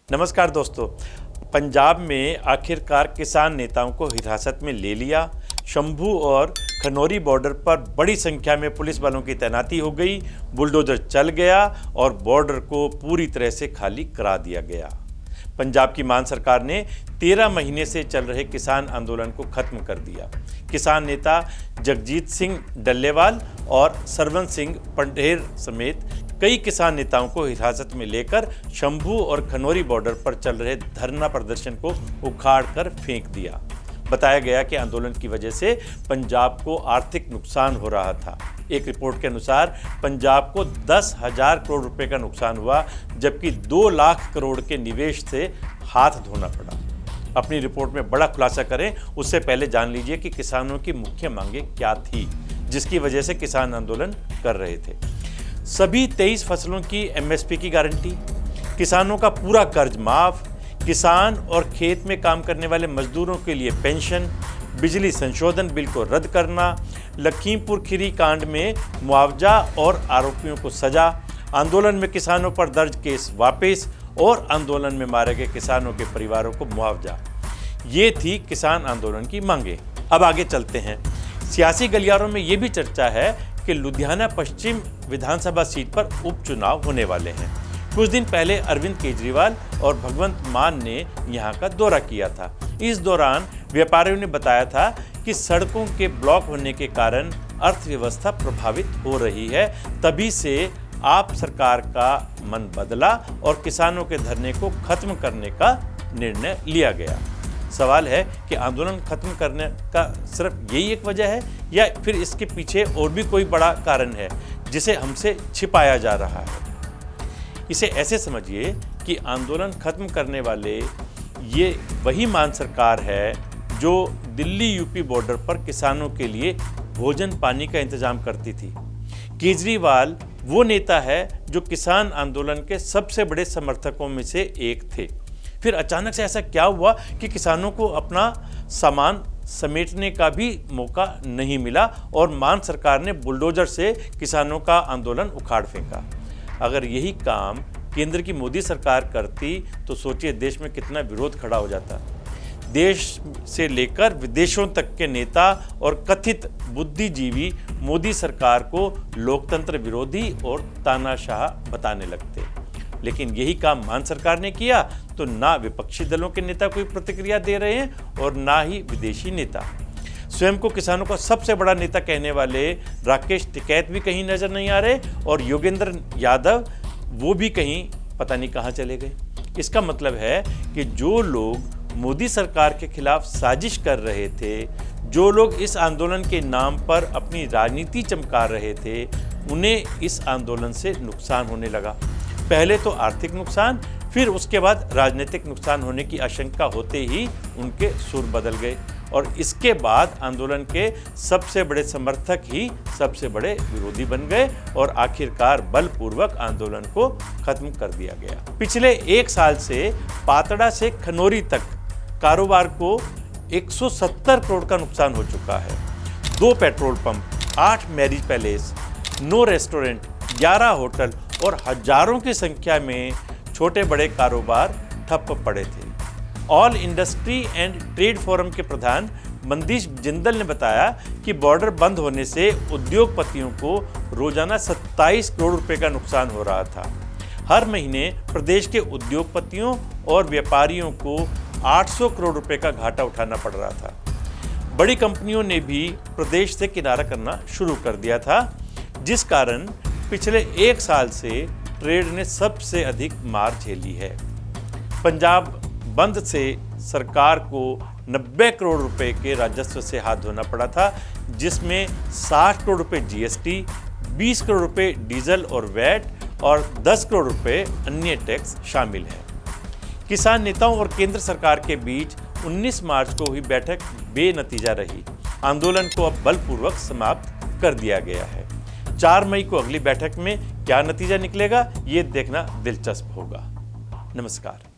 नमस्कार दोस्तों। पंजाब में आखिरकार किसान नेताओं को हिरासत में ले लिया। शंभू और खनौरी बॉर्डर पर बड़ी संख्या में पुलिस बलों की तैनाती हो गई। बुलडोजर चल गया और बॉर्डर को पूरी तरह से खाली करा दिया गया। पंजाब की मान सरकार ने 13 महीने से चल रहे किसान आंदोलन को खत्म कर दिया। किसान नेता जगजीत सिंह डल्लेवाल और सरवन सिंह पंढेर समेत कई किसान नेताओं को हिरासत में लेकर शंभू और खनौरी बॉर्डर पर चल रहे धरना प्रदर्शन को उखाड़ कर फेंक दिया। बताया गया कि आंदोलन की वजह से पंजाब को आर्थिक नुकसान हो रहा था। एक रिपोर्ट के अनुसार पंजाब को 10,000 करोड़ रुपए का नुकसान हुआ, जबकि 2 लाख करोड़ के निवेश से हाथ धोना पड़ा। अपनी रिपोर्ट में बड़ा खुलासा करें उससे पहले जान लीजिए कि किसानों की मुख्य मांगें क्या थी, जिसकी वजह से किसान आंदोलन कर रहे थे। सभी 23 फसलों की एमएसपी की गारंटी, किसानों का पूरा कर्ज माफ, किसान और खेत में काम करने वाले मजदूरों के लिए पेंशन, बिजली संशोधन बिल को रद्द करना, लखीमपुर खीरी कांड में मुआवजा और आरोपियों को सजा, आंदोलन में किसानों पर दर्ज केस वापस और आंदोलन में मारे गए किसानों के परिवारों को मुआवजा। ये थी किसान आंदोलन की मांगें। अब आगे चलते हैं। सियासी गलियारों में ये भी चर्चा है कि लुधियाना पश्चिम विधानसभा सीट पर उपचुनाव होने वाले हैं। कुछ दिन पहले अरविंद केजरीवाल और भगवंत मान ने यहां का दौरा किया था। इस दौरान व्यापारियों ने बताया था कि सड़कों के ब्लॉक होने के कारण अर्थव्यवस्था प्रभावित हो रही है। तभी से आप सरकार का मन बदला और किसानों के धरने को खत्म करने का निर्णय लिया गया। सवाल है कि आंदोलन खत्म करने का सिर्फ यही एक वजह है या फिर इसके पीछे और भी कोई बड़ा कारण है जिसे हमसे छिपाया जा रहा है। इसे ऐसे समझिए कि आंदोलन खत्म करने वाले ये वही मान सरकार है जो दिल्ली यूपी बॉर्डर पर किसानों के लिए भोजन पानी का इंतजाम करती थी। केजरीवाल वो नेता है जो किसान आंदोलन के सबसे बड़े समर्थकों में से एक थे। फिर अचानक से ऐसा क्या हुआ कि किसानों को अपना सामान समेटने का भी मौका नहीं मिला और मान सरकार ने बुलडोजर से किसानों का आंदोलन उखाड़ फेंका। अगर यही काम केंद्र की मोदी सरकार करती तो सोचिए देश में कितना विरोध खड़ा हो जाता। देश से लेकर विदेशों तक के नेता और कथित बुद्धिजीवी मोदी सरकार को लोकतंत्र विरोधी और तानाशाह बताने लगते। लेकिन यही काम मान सरकार ने किया तो ना विपक्षी दलों के नेता कोई प्रतिक्रिया दे रहे हैं और ना ही विदेशी नेता। स्वयं को किसानों का सबसे बड़ा नेता कहने वाले राकेश टिकैत भी कहीं नजर नहीं आ रहे और योगेंद्र यादव वो भी कहीं पता नहीं कहाँ चले गए। इसका मतलब है कि जो लोग मोदी सरकार के खिलाफ साजिश कर रहे थे, जो लोग इस आंदोलन के नाम पर अपनी राजनीति चमका रहे थे, उन्हें इस आंदोलन से नुकसान होने लगा। पहले तो आर्थिक नुकसान, फिर उसके बाद राजनीतिक नुकसान होने की आशंका होते ही उनके सुर बदल गए और इसके बाद आंदोलन के सबसे बड़े समर्थक ही सबसे बड़े विरोधी बन गए और आखिरकार बलपूर्वक आंदोलन को खत्म कर दिया गया। पिछले 1 साल से पातड़ा से खनौरी तक कारोबार को 170 करोड़ का नुकसान हो चुका है। 2 petrol pump, 8 marriage palace, 9 restaurant, 11 hotel और हजारों की संख्या में छोटे बड़े कारोबार ठप पड़े थे। All industry and trade forum के प्रधान मंदीश जिंदल ने बताया कि बॉर्डर बंद होने से उद्योगपतियों को रोजाना 27 करोड़ रुपए का नुकसान हो रहा था। हर महीने प्रदेश के उद्योगपतियों और व्यापारियों को 800 करोड़ रुपए का घाटा उठाना पड़ रहा था। बड़ी कंपनियों ने भी प्रदेश से किनारा करना शुरू कर दिया था, जिस कारण पिछले 1 साल से ट्रेड ने सबसे अधिक मार झेली है। पंजाब बंद से सरकार को 90 करोड़ रुपए के राजस्व से हाथ धोना पड़ा था, जिसमें 60 करोड़ रुपए जीएसटी, 20 करोड़ रुपए डीजल और वैट और 10 करोड़ रुपए अन्य टैक्स शामिल है। किसान नेताओं और केंद्र सरकार के बीच 19 मार्च को हुई बैठक बेनतीजा रही। आंदोलन को अब बलपूर्वक समाप्त कर दिया गया है। 4 मई को अगली बैठक में क्या नतीजा निकलेगा, ये देखना दिलचस्प होगा। नमस्कार।